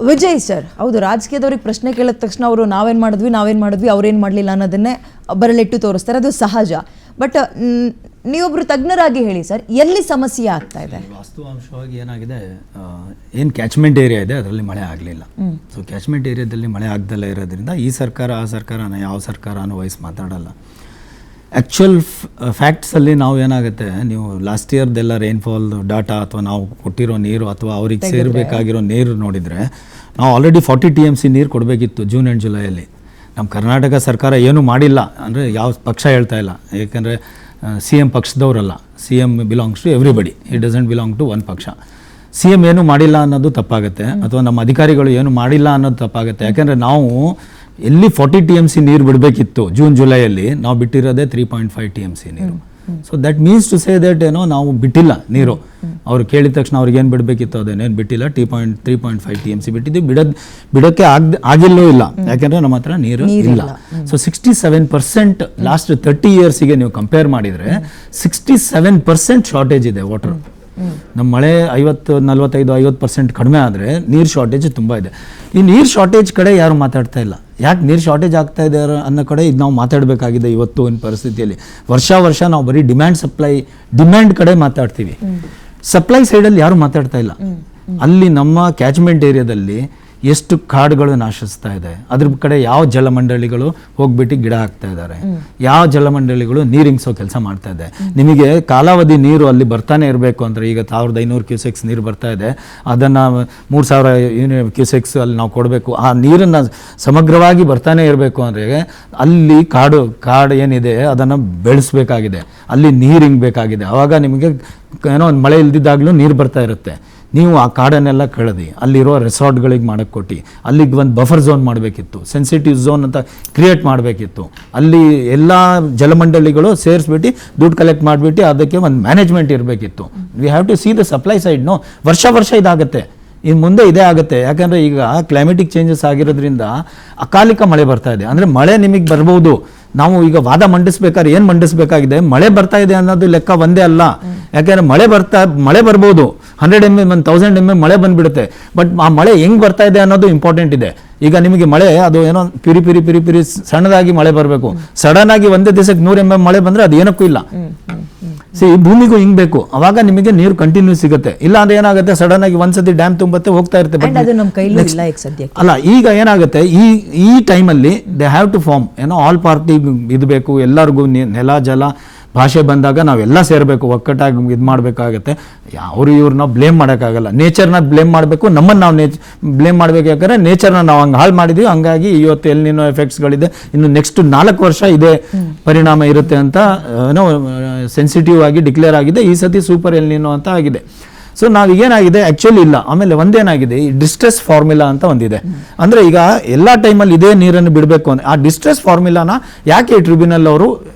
Vijay sir, ಹೌದು, ರಾಜಕೀಯದವ್ರಿಗೆ ಪ್ರಶ್ನೆ ಕೇಳಿದ ತಕ್ಷಣ ಅವರು ನಾವೇನು ಮಾಡಿದ್ವಿ ಅವ್ರೇನು ಮಾಡಲಿಲ್ಲ ಅನ್ನೋದನ್ನೇ ಬರಲಿಟ್ಟು ತೋರಿಸ್ತಾರೆ, ಅದು ಸಹಜ. ಬಟ್ ನೀವೊಬ್ರು ತಜ್ಞರಾಗಿ ಹೇಳಿ ಸರ್, ಎಲ್ಲಿ ಸಮಸ್ಯೆ ಆಗ್ತಾ ಇದೆ? ವಾಸ್ತವಾಂಶವಾಗಿ ಏನಾಗಿದೆ, ಏನು ಕ್ಯಾಚ್ಮೆಂಟ್ ಏರಿಯಾ ಇದೆ ಅದರಲ್ಲಿ ಮಳೆ ಆಗಲಿಲ್ಲ. ಸೊ ಕ್ಯಾಚ್ಮೆಂಟ್ ಏರಿಯಾದಲ್ಲಿ ಮಳೆ ಆಗದಲ್ಲೇ ಇರೋದ್ರಿಂದ ಈ ಸರ್ಕಾರ ಆ ಸರ್ಕಾರನ ಯಾವ ಸರ್ಕಾರ ಅನ್ನೋ ವಯಸ್ಸು ಮಾತಾಡಲ್ಲ. ಆ್ಯಕ್ಚುಯಲ್ ಫ್ಯಾಕ್ಟ್ಸಲ್ಲಿ ನಾವು ಏನಾಗುತ್ತೆ, ನೀವು ಲಾಸ್ಟ್ ಇಯರ್ದೆಲ್ಲ ರೈನ್ಫಾಲ್ ಡಾಟಾ ಅಥವಾ ನಾವು ಕೊಟ್ಟಿರೋ ನೀರು ಅಥವಾ ಅವ್ರಿಗೆ ಸೇರಬೇಕಾಗಿರೋ ನೀರು ನೋಡಿದರೆ ನಾವು ಆಲ್ರೆಡಿ 40 TMC ನೀರು ಕೊಡಬೇಕಿತ್ತು ಜೂನ್ ಆ್ಯಂಡ್ ಜುಲೈಯಲ್ಲಿ. ನಮ್ಮ ಕರ್ನಾಟಕ ಸರ್ಕಾರ ಏನೂ ಮಾಡಿಲ್ಲ ಅಂದರೆ ಯಾವ ಪಕ್ಷ ಹೇಳ್ತಾ ಇಲ್ಲ, ಏಕೆಂದರೆ CM ಪಕ್ಷದವರಲ್ಲ, CM belongs to everybody, it doesn't belong to one ಪಕ್ಷ. CM ಏನು ಮಾಡಿಲ್ಲ ಅನ್ನೋದು ತಪ್ಪಾಗುತ್ತೆ, ಅಥವಾ ನಮ್ಮ ಅಧಿಕಾರಿಗಳು ಏನು ಮಾಡಿಲ್ಲ ಅನ್ನೋದು ತಪ್ಪಾಗುತ್ತೆ. ಯಾಕೆಂದರೆ ನಾವು ಎಲ್ಲಿ 40 TMC ನೀರು ಬಿಡಬೇಕಿತ್ತು ಜೂನ್ ಜುಲೈಯಲ್ಲಿ, ನಾವು ಬಿಟ್ಟಿರೋದೇ 3.5 TMC ನೀರು. So that means to say that ಏನೋ ನಾವು ಬಿಟ್ಟಿಲ್ಲ ನೀರು. ಅವ್ರು ಕೇಳಿದ ತಕ್ಷಣ ಅವ್ರಿಗೆ ಏನು ಬಿಡಬೇಕಿತ್ತು ಅದೇನೇನು ಬಿಟ್ಟಿಲ್ಲ, 3.5 TMC ಬಿಟ್ಟಿದ್ದೀವಿ. ಬಿಡೋಕ್ಕೆ ಆಗಿಲ್ಲೂ ಇಲ್ಲ, ಯಾಕೆಂದರೆ ನಮ್ಮ ಹತ್ರ ನೀರು ಇಲ್ಲ. ಸೊ 67% ಲಾಸ್ಟ್ 30 ಇಯರ್ಸಿಗೆ ನೀವು ಕಂಪೇರ್ ಮಾಡಿದರೆ 67% ಶಾರ್ಟೇಜ್ ಇದೆ ವಾಟರ್. ನಮ್ಮ ಮಳೆ 45-50% ಕಡಿಮೆ ಆದರೆ ನೀರು ಶಾರ್ಟೇಜ್ ತುಂಬ ಇದೆ. ಈ ನೀರು ಶಾರ್ಟೇಜ್ ಕಡೆ ಯಾರು ಮಾತಾಡ್ತಾ ಇಲ್ಲ. ಯಾಕೆ ನೀರು ಶಾರ್ಟೇಜ್ ಆಗ್ತಾ ಇದೆ ಅನ್ನೋ ಕಡೆ ಇದು ನಾವು ಮಾತಾಡಬೇಕಾಗಿದೆ. ಇವತ್ತಿನ ಪರಿಸ್ಥಿತಿಯಲ್ಲಿ ವರ್ಷ ನಾವು ಬರೀ ಡಿಮ್ಯಾಂಡ್ ಕಡೆ ಮಾತಾಡ್ತೀವಿ, ಸಪ್ಲೈ ಸೈಡಲ್ಲಿ ಯಾರು ಮಾತಾಡ್ತಾ ಇಲ್ಲ. ಅಲ್ಲಿ ನಮ್ಮ ಕ್ಯಾಚ್ಮೆಂಟ್ ಏರಿಯಾದಲ್ಲಿ ಎಷ್ಟು ಕಾಡುಗಳು ನಾಶಿಸ್ತಾ ಇದೆ, ಅದ್ರ ಕಡೆ ಯಾವ ಜಲಮಂಡಳಿಗಳು ಹೋಗ್ಬಿಟ್ಟು ಗಿಡ ಹಾಕ್ತಾ ಇದ್ದಾರೆ, ಯಾವ ಜಲಮಂಡಳಿಗಳು ನೀರಿಂಗ್ಸೋ ಕೆಲಸ ಮಾಡ್ತಾ ಇದೆ. ನಿಮಗೆ ಕಾಲಾವಧಿ ನೀರು ಅಲ್ಲಿ ಬರ್ತಾನೆ ಇರಬೇಕು ಅಂದರೆ, ಈಗ 1500 ಕ್ಯೂಸೆಕ್ಸ್ ನೀರು ಬರ್ತಾ ಇದೆ, ಅದನ್ನು 3000 ಕ್ಯೂಸೆಕ್ಸ್ ಅಲ್ಲಿ ನಾವು ಕೊಡಬೇಕು. ಆ ನೀರನ್ನು ಸಮಗ್ರವಾಗಿ ಬರ್ತಾನೆ ಇರಬೇಕು ಅಂದರೆ ಅಲ್ಲಿ ಕಾಡು ಏನಿದೆ ಅದನ್ನು ಬೆಳೆಸಬೇಕಾಗಿದೆ, ಅಲ್ಲಿ ನೀರಿಂಗ್ ಬೇಕಾಗಿದೆ. ಆವಾಗ ನಿಮಗೆ ಏನೋ ಒಂದು ಮಳೆ ಇಲ್ದಿದ್ದಾಗಲೂ ನೀರು ಬರ್ತಾ ಇರುತ್ತೆ. ನೀವು ಆ ಕಾಡನ್ನೆಲ್ಲ ಕಳೆದು ಅಲ್ಲಿರೋ ರೆಸಾರ್ಟ್ಗಳಿಗೆ ಮಾಡೋಕ್ಕೆ ಕೊಟ್ಟು ಅಲ್ಲಿಗೆ ಒಂದು ಬಫರ್ ಝೋನ್ ಮಾಡಬೇಕಿತ್ತು, ಸೆನ್ಸಿಟಿವ್ ಝೋನ್ ಅಂತ ಕ್ರಿಯೇಟ್ ಮಾಡಬೇಕಿತ್ತು. ಅಲ್ಲಿ ಎಲ್ಲ ಜಲಮಂಡಳಿಗಳು ಸೇರಿಸ್ಬಿಟ್ಟು ದುಡ್ಡು ಕಲೆಕ್ಟ್ ಮಾಡಿಬಿಟ್ಟು ಅದಕ್ಕೆ ಒಂದು ಮ್ಯಾನೇಜ್ಮೆಂಟ್ ಇರಬೇಕಿತ್ತು. We have to see the supply side. ವರ್ಷ ಇದಾಗುತ್ತೆ, ಇನ್ನು ಮುಂದೆ ಇದೇ ಆಗುತ್ತೆ. ಯಾಕಂದರೆ ಈಗ ಕ್ಲೈಮೆಟಿಕ್ ಚೇಂಜಸ್ ಆಗಿರೋದ್ರಿಂದ ಅಕಾಲಿಕ ಮಳೆ ಬರ್ತಾ ಇದೆ. ಅಂದರೆ ಮಳೆ ನಿಮಗೆ ಬರ್ಬೋದು, ನಾವು ಈಗ ವಾದ ಮಂಡಿಸ್ಬೇಕಾದ್ರೆ ಏನು ಮಂಡಿಸ್ಬೇಕಾಗಿದೆ, ಮಳೆ ಬರ್ತಾ ಇದೆ ಅನ್ನೋದು ಲೆಕ್ಕ ಒಂದೇ ಅಲ್ಲ. ಯಾಕೆಂದರೆ ಮಳೆ ಬರ್ಬೋದು, 100 mm 1000 mm ಮಳೆ ಬಂದುಬಿಡುತ್ತೆ. ಬಟ್ ಆ ಮಳೆ ಹೆಂಗೆ ಬರ್ತಾ ಇದೆ ಅನ್ನೋದು ಇಂಪಾರ್ಟೆಂಟ್ ಇದೆ. ಈಗ ನಿಮಗೆ ಮಳೆ ಅದು ಏನೋ ಪಿರಿ ಸಣ್ಣದಾಗಿ ಮಳೆ ಬರಬೇಕು, ಸಡನ್ ಆಗಿ ಒಂದೇ ದಿವಸಕ್ಕೆ 100 mm ಮಳೆ ಬಂದರೆ ಅದು ಏನಕ್ಕೂ ಇಲ್ಲ. ಭೂಮಿಗೂ ಹಿಂಗ್ ಬೇಕು, ಅವಾಗ ನಿಮಗೆ ನೀರು ಕಂಟಿನ್ಯೂ ಸಿಗುತ್ತೆ. ಇಲ್ಲ ಅಂದ್ರೆ ಏನಾಗುತ್ತೆ, ಸಡನ್ ಆಗಿ ಒಂದ್ಸತಿ ಡ್ಯಾಮ್ ತುಂಬತ್ತೆ ಹೋಗ್ತಾ ಇರುತ್ತೆ. ಅಲ್ಲ, ಈಗ ಏನಾಗುತ್ತೆ, ಈ ಟೈಮಲ್ಲಿ ದೇ ಹ್ಯಾವ್ ಟು ಫಾರ್ಮ್ ಏನೋ ಆಲ್ ಪಾರ್ಟಿ ಇದು ಬೇಕು, ಎಲ್ಲರಿಗೂ ನೆಲ ಜಲ ಭಾಷೆ ಬಂದಾಗ ನಾವೆಲ್ಲ ಸೇರಬೇಕು, ಒಕ್ಕಟ್ಟಾಗಿ ಇದು ಮಾಡಬೇಕಾಗತ್ತೆ. ಅವರು ಇವ್ರನ್ನ ಬ್ಲೇಮ್ ಮಾಡೋಕ್ಕಾಗಲ್ಲ. ನೇಚರ್ನ ಬ್ಲೇಮ್ ಮಾಡಬೇಕು, ನಮ್ಮನ್ನು ನಾವು ಬ್ಲೇಮ್ ಮಾಡಬೇಕು. ಯಾಕಂದರೆ ನೇಚರ್ನ ನಾವು ಹಂಗೆ ಹಾಳು ಮಾಡಿದ್ವಿ, ಹಂಗಾಗಿ ಇವತ್ತು ಎಲ್ಲಿನೋ ಎಫೆಕ್ಟ್ಸ್ಗಳಿದೆ. ಇನ್ನು ನೆಕ್ಸ್ಟ್ 4 ವರ್ಷ ಇದೇ ಪರಿಣಾಮ ಇರುತ್ತೆ ಅಂತ ಏನೋ ಸೆನ್ಸಿಟಿವ್ ಆಗಿ ಡಿಕ್ಲೇರ್ ಆಗಿದೆ. ಈ ಸತಿ ಸೂಪರ್ ಎಲ್ನಿನೋ ಅಂತ ಆಗಿದೆ. ಸೊ ನಾವೀಗೇನಾಗಿದೆ ಆ್ಯಕ್ಚುಲಿ ಇಲ್ಲ. ಆಮೇಲೆ ಒಂದೇನಾಗಿದೆ, ಈ ಡಿಸ್ಟ್ರೆಸ್ ಫಾರ್ಮುಲಾ ಅಂತ ಒಂದಿದೆ. ಅಂದರೆ ಈಗ ಎಲ್ಲ ಟೈಮಲ್ಲಿ ಇದೇ ನೀರನ್ನು ಬಿಡಬೇಕು ಅಂದರೆ ಆ ಡಿಸ್ಟ್ರೆಸ್ ಫಾರ್ಮುಲಾನ ಯಾಕೆ ಟ್ರಿಬ್ಯುನಲ್ ಅವರು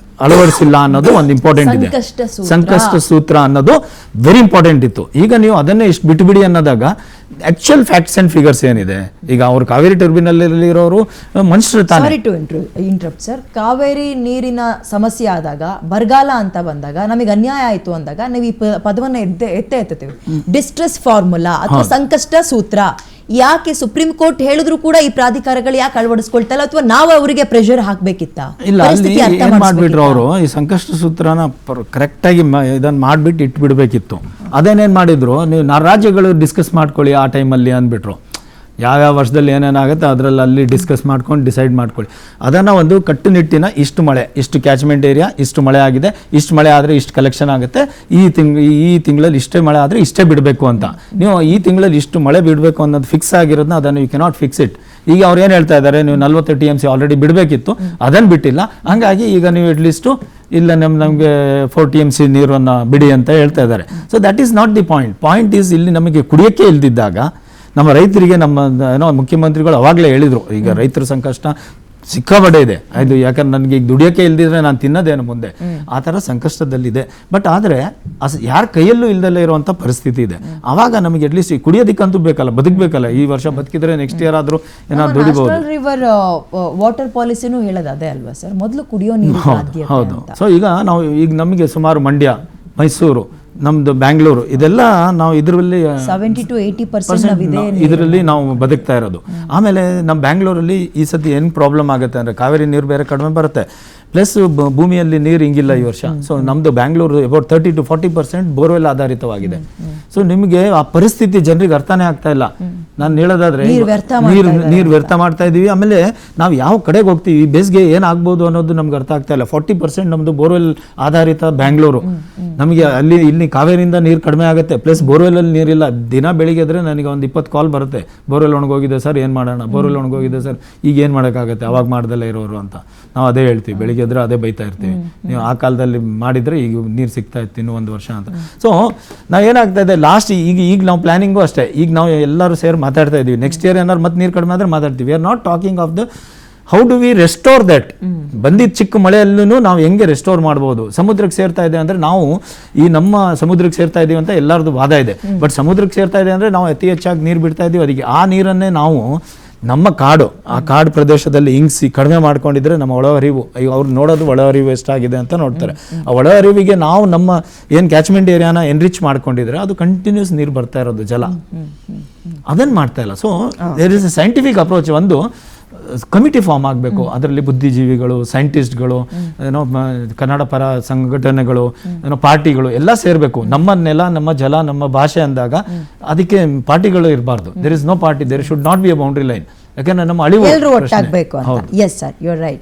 ಅಳವಡಿಸಿಲ್ಲ ಅನ್ನೋದು ಒಂದು ಇಂಪಾರ್ಟೆಂಟ್ ಇದೆ. ಸಂಕಷ್ಟ ಸೂತ್ರ ಅನ್ನೋದು ವೆರಿ ಇಂಪಾರ್ಟೆಂಟ್ ಇತ್ತು. ಈಗ ನೀವು ಅದನ್ನೇ ಇಷ್ಟು ಬಿಟ್ಟುಬಿಡಿ ಅನ್ನೋದಾಗ ಆಕ್ಚುಯಲ್ ಫ್ಯಾಕ್ಟ್ಸ್ ಅಂಡ್ ಫಿಗರ್ಸ್ ಏನಿದೆ, ಈಗ ಅವ್ರು ಕಾವೇರಿ ಟರ್ಬಿನಲ್ ಇರೋರು ಮನುಷ್ಯರು ತಾನೇ. Sorry to interrupt sir, Kaveri ನೀರಿನ ಸಮಸ್ಯೆ ಆದಾಗ, ಬರಗಾಲ ಅಂತ ಬಂದಾಗ, ನಮಗೆ ಅನ್ಯಾಯ ಆಯಿತು ಅಂದಾಗ ನೀವು ಈ ಪದವನ್ನು ಎತ್ತುತ್ತೀವಿ, ಡಿಸ್ಟ್ರೆಸ್ ಫಾರ್ಮುಲಾ ಅಥವಾ ಸಂಕಷ್ಟ ಸೂತ್ರ. ಯಾಕೆ ಸುಪ್ರೀಂ ಕೋರ್ಟ್ ಹೇಳಿದ್ರು ಕೂಡ ಈ ಪ್ರಾಧಿಕಾರಗಳು ಯಾಕೆ ಅಳವಡಿಸ್ಕೊಳ್ತಾ ಇಲ್ಲ, ಅಥವಾ ನಾವು ಅವರಿಗೆ ಪ್ರೆಷರ್ ಹಾಕ್ಬೇಕಿತ್ತ? ಇಲ್ಲ, ಏನ್ ಮಾಡ್ಬಿಟ್ರು ಅವರು, ಈ ಸಂಕಷ್ಟ ಸೂತ್ರನ ಕರೆಕ್ಟಾಗಿ ಇದನ್ನ ಮಾಡ್ಬಿಟ್ಟು ಇಟ್ಬಿಡ್ಬೇಕಿತ್ತು. ಅದೇನೇನ್ ಮಾಡಿದ್ರು, ನೀವು ರಾಜ್ಯಗಳು ಡಿಸ್ಕಸ್ ಮಾಡ್ಕೊಳ್ಳಿ ಆ ಟೈಮಲ್ಲಿ ಅಂದ್ಬಿಟ್ರು. ಯಾವ್ಯಾವ ವರ್ಷದಲ್ಲಿ ಏನೇನಾಗುತ್ತೆ ಅದರಲ್ಲಿ ಅಲ್ಲಿ ಡಿಸ್ಕಸ್ ಮಾಡ್ಕೊಂಡು ಡಿಸೈಡ್ ಮಾಡ್ಕೊಳ್ಳಿ. ಅದನ್ನು ಒಂದು ಕಟ್ಟುನಿಟ್ಟಿನ ಇಷ್ಟು ಮಳೆ, ಇಷ್ಟು ಕ್ಯಾಚ್ಮೆಂಟ್ ಏರಿಯಾ, ಇಷ್ಟು ಮಳೆ ಆಗಿದೆ, ಇಷ್ಟು ಮಳೆ ಆದರೆ ಇಷ್ಟು ಕಲೆಕ್ಷನ್ ಆಗುತ್ತೆ, ಈ ತಿಂಗಳಲ್ಲಿ ಇಷ್ಟೇ ಮಳೆ ಆದರೆ ಇಷ್ಟೇ ಬಿಡಬೇಕು ಅಂತ. ನೀವು ಈ ತಿಂಗಳಲ್ಲಿ ಇಷ್ಟು ಮಳೆ ಬಿಡಬೇಕು ಅನ್ನೋದು ಫಿಕ್ಸ್ ಆಗಿರೋದನ್ನ ಅದನ್ನು ಯು ಕೆನಾಟ್ ಫಿಕ್ಸ್ ಇಟ್. ಈಗ ಅವ್ರು ಏನು ಹೇಳ್ತಾ ಇದ್ದಾರೆ, ನೀವು 40 TMC ಆಲ್ರೆಡಿ ಬಿಡಬೇಕಿತ್ತು, ಅದನ್ನು ಬಿಟ್ಟಿಲ್ಲ. ಹಾಗಾಗಿ ಈಗ ನೀವು ಅಟ್ಲೀಸ್ಟು ಇಲ್ಲ ನಮಗೆ 4 TMC ನೀರನ್ನು ಬಿಡಿ ಅಂತ ಹೇಳ್ತಾ ಇದ್ದಾರೆ. So that is not the point. Point is, ಇಲ್ಲಿ ನಮಗೆ ಕುಡಿಯೋಕ್ಕೆ ಇಲ್ದಿದ್ದಾಗ ನಮ್ಮ ರೈತರಿಗೆ ನಮ್ಮ ಏನೋ ಮುಖ್ಯಮಂತ್ರಿಗಳು ಅವಾಗಲೇ ಹೇಳಿದರು, ಈಗ ರೈತರ ಸಂಕಷ್ಟ ಸಿಕ್ಕಾಪಟ್ಟೆ ಇದೆ. ಅದು ಯಾಕಂದ್ರೆ ನನಗೆ ಈಗ ದುಡಿಯೋಕ್ಕೆ ಇಲ್ದಿದ್ರೆ ನಾನು ತಿನ್ನೋದೇನು ಮುಂದೆ, ಆ ಥರ ಸಂಕಷ್ಟದಲ್ಲಿದೆ. ಬಟ್ ಆದರೆ ಯಾರ ಕೈಯಲ್ಲೂ ಇಲ್ದಲ್ಲೇ ಇರುವಂಥ ಪರಿಸ್ಥಿತಿ ಇದೆ. ಆವಾಗ ನಮಗೆ ಅಟ್ಲೀಸ್ಟ್ ಕುಡಿಯೋದಕ್ಕಂತೂ ಬೇಕಲ್ಲ, ಬದುಕಬೇಕು. ಈ ವರ್ಷ ಬದುಕಿದ್ರೆ ನೆಕ್ಸ್ಟ್ ಇಯರ್ ಆದರೂ ಏನಾದ್ರು ದುಡಿಬಹುದು. ರಿವರ್ ವಾಟರ್ ಪಾಲಿಸಿನೂ ಹೇಳೋದು ಅದೇ ಅಲ್ವಾ ಸರ್, ಮೊದಲು ಕುಡಿಯೋ ನೀರು. ಹೌದು. ಸೊ ಈಗ ನಾವು ನಮಗೆ ಸುಮಾರು ಮಂಡ್ಯ ಮೈಸೂರು, ನಮ್ದು ಬ್ಯಾಂಗ್ಳೂರು, ಇದೆಲ್ಲ ನಾವು ಇದರಲ್ಲಿ 70 to 80% ನಾವಿದೆ ಇದರಲ್ಲಿ ನಾವು ಬದುಕ್ತಾ ಇರೋದು. ಆಮೇಲೆ ನಮ್ಮ ಬ್ಯಾಂಗ್ಳೂರಲ್ಲಿ ಈ ಸತಿ ಏನು ಪ್ರಾಬ್ಲಮ್ ಆಗುತ್ತೆ ಅಂದರೆ ಕಾವೇರಿ ನೀರು ಬೇರೆ ಕಡಿಮೆ ಬರುತ್ತೆ, ಪ್ಲಸ್ ಭೂಮಿಯಲ್ಲಿ ನೀರು ಹಿಂಗಿಲ್ಲ ಈ ವರ್ಷ. ಸೊ ನಮ್ಮದು ಬ್ಯಾಂಗ್ಳೂರು ಅಬೌಟ್ 30 to 40% ಬೋರ್ವೆಲ್ ಆಧಾರಿತವಾಗಿದೆ. ಸೊ ನಿಮಗೆ ಆ ಪರಿಸ್ಥಿತಿ ಜನರಿಗೆ ಅರ್ಥನೇ ಆಗ್ತಾ ಇಲ್ಲ. ನಾನು ಹೇಳೋದಾದ್ರೆ ನೀರು ವ್ಯರ್ಥ ಮಾಡ್ತಾ ಇದೀವಿ. ಆಮೇಲೆ ನಾವು ಯಾವ ಕಡೆಗೆ ಹೋಗ್ತೀವಿ, ಬೇಸಿಗೆ ಏನಾಗ್ಬೋದು ಅನ್ನೋದು ನಮ್ಗೆ ಅರ್ಥ ಆಗ್ತಾ ಇಲ್ಲ. 40% ನಮ್ಮದು ಬೋರ್ವೆಲ್ ಆಧಾರಿತ ಬ್ಯಾಂಗ್ಳೂರು. ನಮಗೆ ಇಲ್ಲಿ ಕಾವೇರಿಯಿಂದ ನೀರು ಕಡಿಮೆ ಆಗುತ್ತೆ, ಪ್ಲಸ್ ಬೋರ್ವೆಲಲ್ಲಿ ನೀರಿಲ್ಲ. ದಿನ ಬೆಳಿಗ್ಗೆ ಎದ್ರೆ ನನಗೆ ಒಂದು 20 ಕಾಲ್ ಬರುತ್ತೆ, ಬೋರ್ವೆಲ್ ಒಣಗೋಗಿದೆ ಸರ್, ಏನು ಮಾಡೋಣ, ಬೋರ್ವೆಲ್ ಒಣಗೋಗಿದೆ ಸರ್, ಈಗ ಏನು ಮಾಡೋಕ್ಕಾಗತ್ತೆ, ಅವಾಗ ಮಾಡ್ದಲ್ಲೇ ಇರೋರು ಅಂತ ನಾವು ಅದೇ ಹೇಳ್ತೀವಿ. ಬೆಳಿಗ್ಗೆ ಎದ್ರೆ ಅದೇ ಬೈತಾ ಇರ್ತೀವಿ, ನೀವು ಆ ಕಾಲದಲ್ಲಿ ಮಾಡಿದರೆ ಈಗ ನೀರು ಸಿಗ್ತಾ ಇತ್ತು ಇನ್ನೂ 1 ವರ್ಷ ಅಂತ. ಸೊ ನಾವು ಏನಾಗ್ತಾ ಇದೆ ಲಾಸ್ಟ್ ಈಗ ನಾವು ಪ್ಲಾನಿಂಗು ಅಷ್ಟೇ. ಈಗ ನಾವು ಎಲ್ಲರೂ ಸೇರಿ ಮಾತಾಡ್ತಾ ಇದ್ದೀವಿ, ನೆಕ್ಸ್ಟ್ ಇಯರ್ ಏನಾದ್ರು ಮತ್ತೆ ನೀರು ಕಡಿಮೆ ಆದರೆ ಮಾತಾಡ್ತೀವಿ. We are not talking of the how do we restore that. ಬಂದಿದ್ದ ಚಿಕ್ಕ ಮಳೆಯಲ್ಲೂ ನಾವು ಹೆಂಗೆ ರೆಸ್ಟೋರ್ ಮಾಡ್ಬೋದು. ಸಮುದ್ರಕ್ಕೆ ಸೇರ್ತಾ ಇದೆ ಅಂದರೆ ನಾವು ಈ ನಮ್ಮ ಸಮುದ್ರಕ್ಕೆ ಸೇರ್ತಾ ಇದೀವಿ ಅಂತ ಎಲ್ಲರದು ವಾದ ಇದೆ. ಬಟ್ ಸಮುದ್ರಕ್ಕೆ ಸೇರ್ತಾ ಇದೆ ಅಂದರೆ ನಾವು ಅತಿ ಹೆಚ್ಚಾಗಿ ನೀರು ಬಿಡ್ತಾ ಇದ್ದೀವಿ. ಅದಕ್ಕೆ ಆ ನೀರನ್ನೇ ನಾವು ನಮ್ಮ ಆ ಕಾಡು ಪ್ರದೇಶದಲ್ಲಿ ಹಿಂಗಿಸಿ ಕಡಿಮೆ ಮಾಡ್ಕೊಂಡಿದ್ರೆ ನಮ್ಮ ಒಳಹರಿವು, ಅವ್ರು ನೋಡೋದು ಒಳಹರಿವು ಎಷ್ಟಾಗಿದೆ ಅಂತ ನೋಡ್ತಾರೆ. ಆ ಒಳಹರಿವಿಗೆ ನಾವು ನಮ್ಮ ಏನು ಕ್ಯಾಚ್ಮೆಂಟ್ ಏರಿಯಾನ ಎನ್ರಿಚ್ ಮಾಡ್ಕೊಂಡಿದ್ರೆ ಅದು ಕಂಟಿನ್ಯೂಸ್ ನೀರು ಬರ್ತಾ ಇರೋದು, ಜಲ. ಅದನ್ನು ಮಾಡ್ತಾ ಇಲ್ಲ. So there is a scientific approach. ಒಂದು ಕಮಿಟಿ ಫಾರ್ಮ್ ಆಗಬೇಕು, ಅದರಲ್ಲಿ ಬುದ್ಧಿಜೀವಿಗಳು, ಸೈಂಟಿಸ್ಟ್ಗಳು, ಏನೋ ಕನ್ನಡ ಪರ ಸಂಘಟನೆಗಳು, ಏನೋ ಪಾರ್ಟಿಗಳು ಎಲ್ಲ ಸೇರಬೇಕು. ನಮ್ಮ ನೆಲ, ನಮ್ಮ ಜಲ, ನಮ್ಮ ಭಾಷೆ ಅಂದಾಗ ಅದಕ್ಕೆ ಪಾರ್ಟಿಗಳು ಇರಬಾರ್ದು. There is no party, there should not be a boundary line. ಯಾಕಂದ್ರೆ ನಮ್ಮ ಅಳಿವು ಎಲ್ಲರೂ ಒಟ್ಟಾಗಬೇಕು ಅಂತ. Yes sir, you are right.